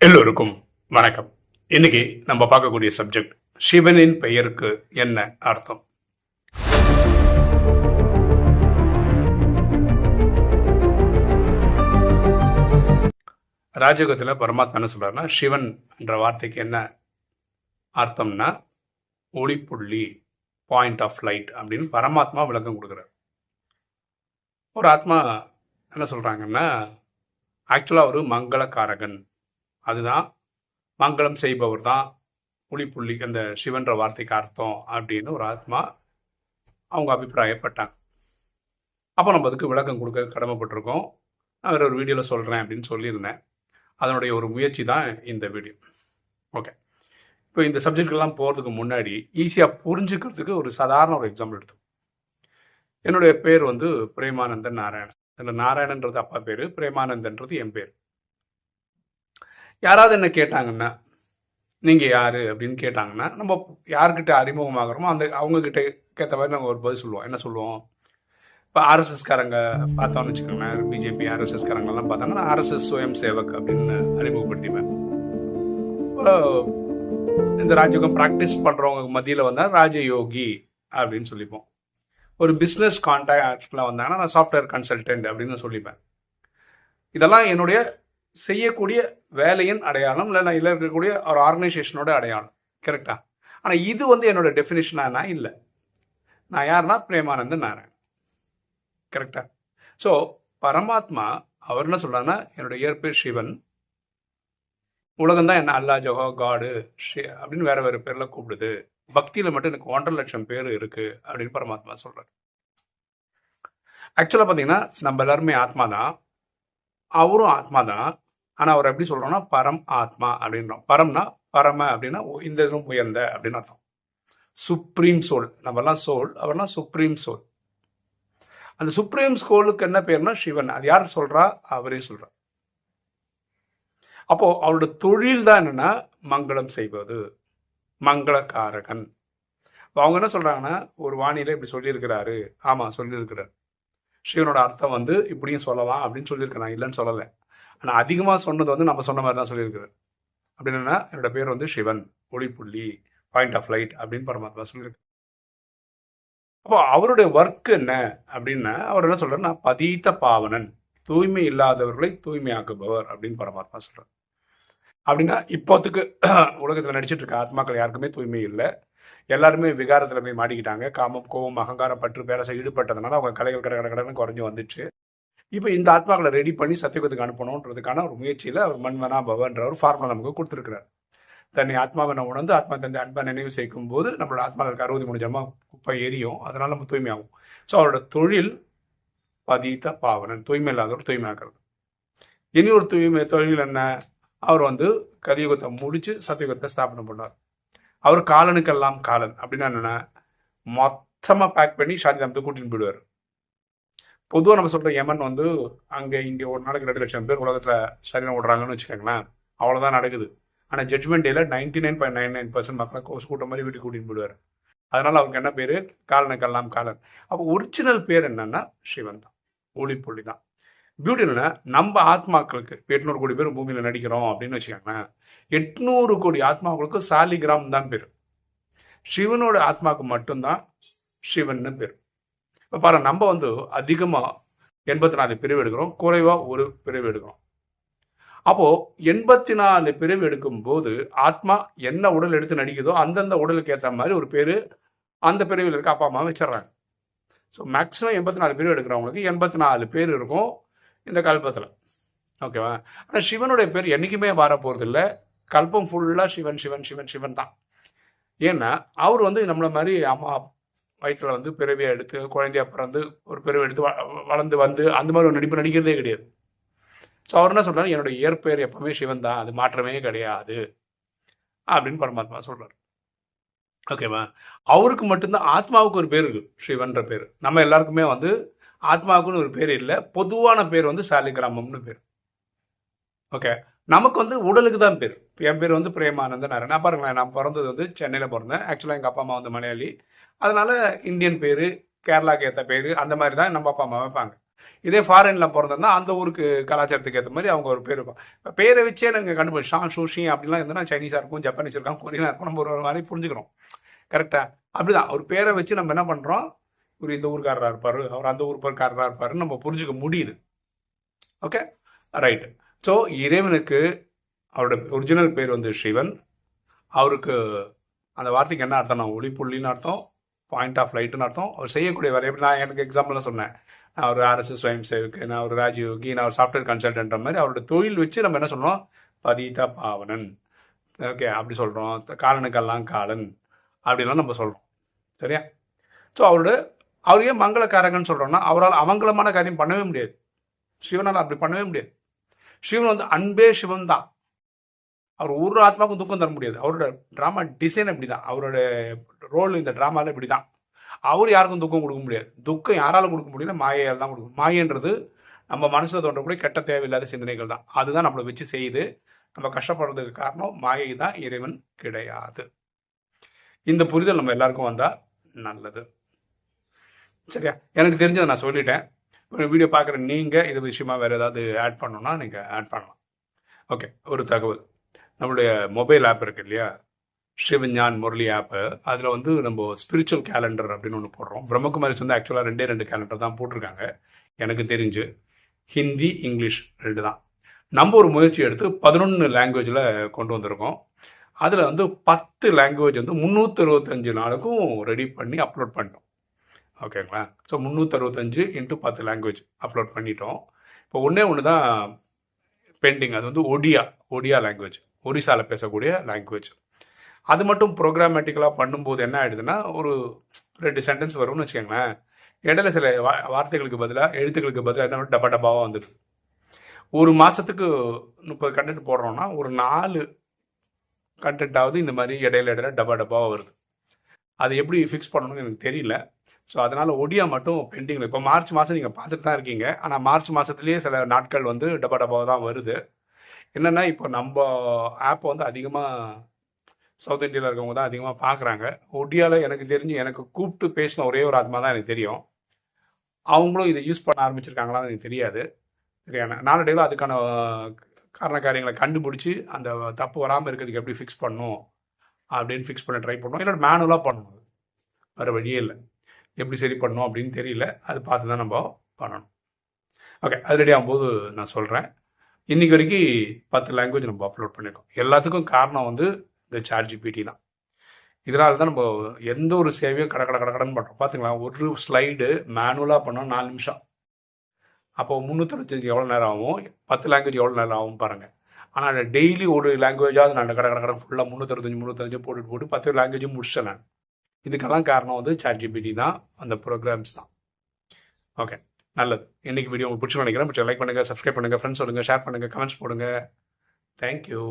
எல்லோருக்கும் வணக்கம். இன்னைக்கு நம்ம பார்க்கக்கூடிய சப்ஜெக்ட் சிவனின் பெயருக்கு என்ன அர்த்தம். ராஜயோகத்துல பரமாத்மா என்ன சொல்றாருன்னா, சிவன் என்ற வார்த்தைக்கு என்ன அர்த்தம்னா ஒளிப்புள்ளி, பாயிண்ட் ஆஃப் லைட் அப்படின்னு பரமாத்மா விளக்கம் கொடுக்குறாரு. ஒரு ஆத்மா என்ன சொல்றாங்கன்னா, ஆக்சுவலா ஒரு மங்களக்காரகன், அதுதான் மங்களம் செய்பவர் தான் ஒளிப்புள்ளி, அந்த சிவன்ற வார்த்தைக்கு அர்த்தம் அப்படின்னு ஒரு ஆத்மா அவங்க அபிப்பிராயப்பட்டாங்க. அப்போ நம்ம அதுக்கு விளக்கம் கொடுக்க கடமைப்பட்டிருக்கோம். நான் வேற ஒரு வீடியோவில் சொல்கிறேன் அப்படின்னு சொல்லியிருந்தேன். அதனுடைய ஒரு முயற்சி தான் இந்த வீடியோ. ஓகே, இப்போ இந்த சப்ஜெக்ட்கெல்லாம் போகிறதுக்கு முன்னாடி ஈஸியாக புரிஞ்சுக்கிறதுக்கு ஒரு சாதாரண ஒரு எக்ஸாம்பிள் எடுத்தோம். என்னுடைய பேர் வந்து பிரேமானந்தன் நாராயணன். இதில் நாராயணன்றது அப்பா பேர், பிரேமானந்தன்றது என் பேர். யாராவது என்ன கேட்டாங்கன்னா, நீங்கள் யார் அப்படின்னு கேட்டாங்கன்னா, நம்ம யார்கிட்ட அறிமுகமாகறோமோ அந்த அவங்கக்கிட்ட கேட்ட மாதிரி நாங்கள் ஒரு பதில் சொல்லுவோம். என்ன சொல்லுவோம்? இப்போ ஆர்எஸ்எஸ்காரங்க பார்த்தோம்னு வச்சுக்கோங்களேன், பிஜேபி ஆர்எஸ்எஸ்காரங்கெல்லாம் பார்த்தாங்கன்னா, ஆர்எஸ்எஸ் சுயம் சேவக் அப்படின்னு அறிமுகப்படுத்திப்பேன். இப்போ இந்த ராஜயோகம் ப்ராக்டிஸ் பண்ணுறவங்க மத்தியில் வந்தால் ராஜயோகி அப்படின்னு சொல்லிப்போம். ஒரு பிஸ்னஸ் கான்டாக்டில் வந்தாங்கன்னா நான் சாஃப்ட்வேர் கன்சல்டன்ட் அப்படின்னு சொல்லிப்பேன். இதெல்லாம் என்னுடைய செய்யக்கூடிய வேலையின் அடையாளம், இல்லை இருக்கக்கூடிய ஒரு ஆர்கனைசேஷனோட அடையாளம். கரெக்டா? ஆனால் இது வந்து என்னோட டெஃபினேஷனா இல்லை. நான் யாருன்னா பிரேமானந்தன் நாராயணன். கரெக்டா? ஸோ பரமாத்மா அவர் என்ன சொல்றாருன்னா, என்னோட இயற்பேர் சிவன், உலகம் தான் என்ன அல்லா, ஜோஹோ, காடு அப்படின்னு வேற வேற பேர்ல கூப்பிடுது, பக்தியில மட்டும் எனக்கு 1,50,000 பேர் இருக்கு அப்படின்னு பரமாத்மா சொல்றாரு. ஆக்சுவலா பாத்தீங்கன்னா நம்ம எல்லாருமே ஆத்மா தான், அவரும் ஆத்மா தான். ஆனா அவர் எப்படி சொல்றோம்னா பரம் ஆத்மா அப்படின்றோம். பரம்னா பரம அப்படின்னா இந்த இதுவும் உயர்ந்த அப்படின்னு அர்த்தம். Supreme soul. நம்ம எல்லாம் சோல், அவர்லாம் சுப்ரீம் சோல். அந்த சுப்ரீம் சோலுக்கு என்ன பேர்னா சிவன். அது யார் சொல்றா? அவரே சொல்றார். அப்போ அவரோட தொழில் தான் என்னன்னா மங்களம் செய்வது, மங்களக்காரகன். அவங்க என்ன சொல்றாங்கன்னா, ஒரு வானிலை இப்படி சொல்லியிருக்கிறாரு. ஆமா, சொல்லியிருக்கிறார். சிவனோட அர்த்தம் வந்து இப்படியும் சொல்லலாம் அப்படின்னு சொல்லியிருக்கேன், நான் இல்லைன்னு சொல்லலை. ஆனால் அதிகமாக சொன்னது வந்து நம்ம சொன்ன மாதிரி தான் சொல்லியிருக்கிறார். அப்படின்னா என்னோட பேர் வந்து சிவன், ஒளிப்புள்ளி, பாயிண்ட் ஆஃப் லைட் அப்படின்னு பரமாத்மா சொல்லியிருக்கு. அப்போ அவருடைய ஒர்க் என்ன அப்படின்னா, அவர் என்ன சொல்றாருன்னா பதீத்த பாவனன், தூய்மை இல்லாதவர்களை தூய்மையாக்குபவர் அப்படின்னு பரமாத்மா சொல்றார். அப்படின்னா இப்போத்துக்கு உலகத்தில் நடிச்சிட்டு இருக்க ஆத்மாக்கள் யாருக்குமே தூய்மை இல்லை. எல்லாருமே விகாரத்தில் போய் மாட்டிக்கிட்டாங்க. காமம், கோபம், அகங்காரம், பற்று, பேரசை ஈடுபட்டதுனால அவங்க கலைகள் கடகடன்னு குறைஞ்சு வந்துச்சு. இப்போ இந்த ஆத்மாக்களை ரெடி பண்ணி சத்தியுகத்துக்கு அனுப்பணுன்றதுக்கான ஒரு முயற்சியில் அவர் மன்மனா பவன்ற ஒரு ஃபார்முலா நமக்கு கொடுத்துருக்கிறார். தன்னை ஆத்மாவை உணர்ந்து ஆத்மா தந்தை அன்பா நினைவு செய்யும் போது நம்மளோட ஆத்மாவில் இருக்க 63 ஜமா குப்பை எரியும். அதனால நம்ம தூய்மையாகும். ஸோ அவரோட தொழில் பதீத்த பாவனன், தூய்மை இல்லாதவர் தூய்மையாக்குறது. இனி ஒரு தூய்மை தொழில் என்ன? அவர் வந்து கலியுகத்தை முடிச்சு சத்தியுகத்தை ஸ்தாபனம் பண்ணார். அவர் காலனுக்கெல்லாம் காலன். அப்படின்னா என்னன்னா, மொத்தமாக பேக் பண்ணி சாந்திதாமத்தை கூட்டின்னு போயிடுவார். பொதுவாக நம்ம சொல்ற யமன் வந்து அங்கே இங்கே ஒரு நாளைக்கு 2,00,000 பேர் உலகத்தில் சரீரம் விடுறாங்கன்னு வச்சுக்கோங்களேன், அவ்வளோதான் நடக்குது. ஆனால் ஜட்மெண்ட் டேல 99.99% மக்களை கூட்டம் மாதிரி வீட்டுக்கு கூட்டின்னு போயிடுவார். அதனால அவருக்கு என்ன பேர்? காலனுக்கெல்லாம் காலன். அப்போ ஒரிஜினல் பேர் என்னன்னா சிவன் தான், ஒளிப்புள்ளி தான். பியூட்டி என்னன்னா, நம்ம ஆத்மாக்களுக்கு 800 கோடி பேர் பூமியில் நடிக்கிறோம் அப்படின்னு வச்சுக்கோங்களேன், 800 கோடி ஆத்மாக்களுக்கு சாலிகிராம் தான் பேர். சிவனோட ஆத்மாவுக்கு மட்டும்தான் சிவன்னு பேர். இப்போ பாரு, நம்ம வந்து அதிகமாக 84 பிரிவு எடுக்கிறோம், குறைவாக ஒரு பிரிவு எடுக்கிறோம். அப்போ 84 பிரிவு எடுக்கும் போது ஆத்மா என்ன உடல் எடுத்து நடிக்குதோ அந்தந்த உடலுக்கு ஏற்ற மாதிரி ஒரு பேர் அந்த பிரிவில் இருக்க அப்பா அம்மா வச்சிடறாங்க. ஸோ மேக்ஸிமம் 84 பிரிவு எடுக்கிறவங்களுக்கு 84 பேர் இருக்கும் இந்த கல்பத்தில். ஓகேவா? ஆனால் சிவனுடைய பேர் என்றைக்குமே வர போகிறது இல்லை. கல்பம் ஃபுல்லாக சிவன் சிவன் சிவன் சிவன் தான். ஏன்னா அவர் வந்து நம்மளை மாதிரி அம்மா வயிற்றுல வந்து பிறவியை எடுத்து குழந்தையா பிறந்து ஒரு பிறவி எடுத்து வளர்ந்து வந்து அந்த மாதிரி ஒரு நடிப்பு நடிக்கிறதே கிடையாது. ஸோ அவர் என்ன சொல்றாரு? என்னோட இயற்பெயர் எப்பவுமே சிவன் தான், அது மாற்றமே கிடையாது அப்படின்னு பரமாத்மா சொல்றாரு. ஓகேவா? அவருக்கு மட்டும்தான் ஆத்மாவுக்கு ஒரு பேர் இருக்கு, சிவன்ற பேர். நம்ம எல்லாருக்குமே வந்து ஆத்மாவுக்குன்னு ஒரு பேர் இல்லை. பொதுவான பேர் வந்து சாலிகிராமம்னு பேர். ஓகே, நமக்கு வந்து உடலுக்கு தான் பேர். என் பேர் வந்து பிரேமானந்தன் நாராயணன். நான் பாருங்களேன், நான் பிறந்தது வந்து சென்னையில் பிறந்தேன். ஆக்சுவலாக எங்கள் அப்பா அம்மா வந்து மலையாளி. அதனால இந்தியன் பேர், கேரளாக்கு ஏற்ற பேர் அந்த மாதிரி தான் நம்ம அப்பா அம்மா வைப்பாங்க. இதே ஃபாரினில் பிறந்திருந்தா அந்த ஊருக்கு கலாச்சாரத்துக்கு ஏற்ற மாதிரி அவங்க ஒரு பேர் இருக்கும். இப்போ பேரை வச்சே நாங்கள் கண்டுபிடிச்சோம். ஷாங் ஷூஷி அப்படிலாம் இருந்ததுன்னா சைனீஸாக இருக்கும், ஜப்பானீஸ் இருக்காங்க, கொரியனாக இருக்கும், நம்ம ஒரு மாதிரி புரிஞ்சுக்கிறோம். கரெக்டாக அப்படிதான் ஒரு பேரை வச்சு நம்ம என்ன பண்ணுறோம், இவர் இந்த ஊருக்காரராக இருப்பார், அவர் அந்த ஊருக்காரராக இருப்பாருன்னு நம்ம புரிஞ்சுக்க முடியுது. Okay, right. ஸோ இறைவனுக்கு அவரோட ஒரிஜினல் பேர் வந்து சிவன். அவருக்கு அந்த வார்த்தைக்கு என்ன அர்த்தம்னா ஒளிப்புள்ளின்னு அர்த்தம், பாயிண்ட் ஆஃப் லைட்டுன்னு அர்த்தம். அவர் செய்யக்கூடிய வேலை எப்படி, நான் எனக்கு எக்ஸாம்பிளாக சொன்னேன், நான் ஒரு RSS ஸ்வயம் சேவக்கு, நான் ஒரு ராஜயோகி, நான் ஒரு சாஃப்ட்வேர் கன்சல்டன்ட் மாதிரி அவரோட தொழில் வச்சு நம்ம என்ன சொல்கிறோம், பதிதா பாவனன். ஓகே, அப்படி சொல்கிறோம். காலனுக்கெல்லாம் காலன் அப்படின்லாம் நம்ம சொல்கிறோம். சரியா? ஸோ அவரையே மங்களக்காரங்கன்னு சொல்கிறோம்னா அவரால் அமங்கலமான காரியம் பண்ணவே முடியாது. சிவனால் அப்படி பண்ணவே முடியாது. சிவன் வந்து அன்பே சிவன் தான். அவர் ஒரு ஆத்மாவுக்கும் துக்கம் தர முடியாது. அவரோட ட்ராமா டிசைன் அப்படி தான், அவரோட ரோல் இந்த ட்ராமாவில் இப்படி தான். அவர் யாருக்கும் துக்கம் கொடுக்க முடியாது. துக்கம் யாரால கொடுக்க முடியும்னா மாயையால் தான் கொடுக்கும். மாயன்றது நம்ம மனசில் தோன்றக்கூடிய கெட்ட தேவையில்லாத சிந்தனைகள் தான். அதுதான் நம்மளை வச்சு செய்யுது. நம்ம கஷ்டப்படுறதுக்கு காரணம் மாயை தான், இறைவன் கிடையாது. இந்த புரிதல் நம்ம எல்லாருக்கும் வந்தால் நல்லது. சரியா? எனக்கு தெரிஞ்சதை நான் சொல்லிட்டேன். வீடியோ பார்க்குற நீங்கள் இது விஷயமா வேறு ஏதாவது ஆட் பண்ணணும்னா நீங்கள் ஆட் பண்ணலாம். ஓகே, ஒரு தகவல். நம்மளுடைய மொபைல் ஆப் இருக்கு இல்லையா, சிவஞான் முரளி ஆப்பு, அதில் வந்து நம்ம ஸ்பிரிச்சுவல் கேலண்டர் அப்படின்னு ஒன்று போடுறோம். பிரம்மகுமாரிஸ் வந்து ஆக்சுவலாக 2 கேலண்டர் தான் போட்டிருக்காங்க எனக்கு தெரிஞ்சு, ஹிந்தி இங்கிலீஷ் 2 தான். நம்ம ஒரு முயற்சி எடுத்து 11 லாங்குவேஜில் கொண்டு வந்திருக்கோம். அதில் வந்து 10 லாங்குவேஜ் வந்து 365 நாளுக்கும் ரெடி பண்ணி அப்லோட் பண்ணிட்டோம். ஓகேங்களா? ஸோ 365 × 10 லாங்குவேஜ் அப்லோட் பண்ணிட்டோம். இப்போ ஒன்று தான் பெண்டிங். அது வந்து ஒடியா லாங்குவேஜ், ஒரிசாவில் பேசக்கூடிய லாங்குவேஜ். அது மட்டும் ப்ரோக்ராமேட்டிக்கலாக பண்ணும்போது என்ன ஆகிடுதுன்னா, ஒரு 2 சென்டென்ஸ் வரும்னு வச்சுக்கோங்களேன். இடையில சில வார்த்தைகளுக்கு பதிலாக எழுத்துக்களுக்கு பதிலாக என்ன டப்பாவாக வந்துடுது. ஒரு மாதத்துக்கு 30 கண்டென்ட் போடுறோம்னா ஒரு 4 கண்டென்ட்டாவது இந்த மாதிரி இடையில டப்பாவாக வருது. அது எப்படி ஃபிக்ஸ் பண்ணணும்னு எனக்கு தெரியல. ஸோ அதனால் ஒடியா மட்டும் பெண்டிங்கில். இப்போ மார்ச் மாதம் நீங்கள் பார்த்துட்டு தான் இருக்கீங்க. ஆனால் மார்ச் மாதத்துலேயே சில நாட்கள் வந்து டப்பாவாக தான் வருது. என்னென்னா, இப்போ நம்ம ஆப்பை வந்து அதிகமாக சவுத் இந்தியாவில் இருக்கவங்க தான் அதிகமாக பார்க்குறாங்க. ஒடியாவில் எனக்கு தெரிஞ்சு எனக்கு கூப்பிட்டு பேசின ஒரே ஒரு ஆத்மா தான் எனக்கு தெரியும். அவங்களும் இதை யூஸ் பண்ண ஆரம்பிச்சிருக்காங்களான்னு எனக்கு தெரியாது. சரியான நாளடைவில் அதுக்கான காரண காரியங்களை கண்டுபிடிச்சி அந்த தப்பு வராமல் இருக்கிறதுக்கு எப்படி ஃபிக்ஸ் பண்ணணும் அப்படின்னு ஃபிக்ஸ் பண்ண ட்ரை பண்ணணும். இல்லை மேனுவலாக பண்ணணும், வேறு வழியே இல்லை. எப்படி சரி பண்ணணும் அப்படின்னு தெரியல, அது பார்த்து தான் நம்ம பண்ணணும். ஓகே, அது ரெடி ஆகும்போது நான் சொல்கிறேன். இன்றைக்கி வரைக்கும் 10 லாங்குவேஜ் நம்ம அப்லோட் பண்ணியிருக்கோம். எல்லாத்துக்கும் காரணம் வந்து இந்த ChatGPT தான். இதனால தான் நம்ம எந்த ஒரு சேவையும் கடன் பண்ணுறோம். பார்த்துங்களா, ஒரு ஸ்லைடு மேனுவலாக பண்ணோம் 4 நிமிஷம். அப்போ 365 எவ்வளோ நேரம் ஆகும், 10 லாங்குவேஜ் எவ்வளோ நேரம் ஆகும் பாருங்கள். ஆனால் டெய்லி ஒரு லாங்குவேஜாவது நான் கடன் ஃபுல்லாக 365 போட்டு 10 லாங்குவேஜும் முடிச்சிட்டேன் நான். இதுக்கெல்லாம் காரணம் வந்து ChatGPT தான், அந்த ப்ரோக்ராம்ஸ் தான். ஓகே, நல்லது. இன்றைக்கி வீடியோ உங்களுக்கு பிடிச்சி நினைக்கிறேன். லைக் பண்ணுங்கள், சப்ஸ்கிரைப் பண்ணுங்கள், ஃப்ரெண்ட்ஸ் சொல்லுங்கள், ஷேர் பண்ணுங்கள், கமெண்ட்ஸ் போடுங்க. தேங்க்யூ.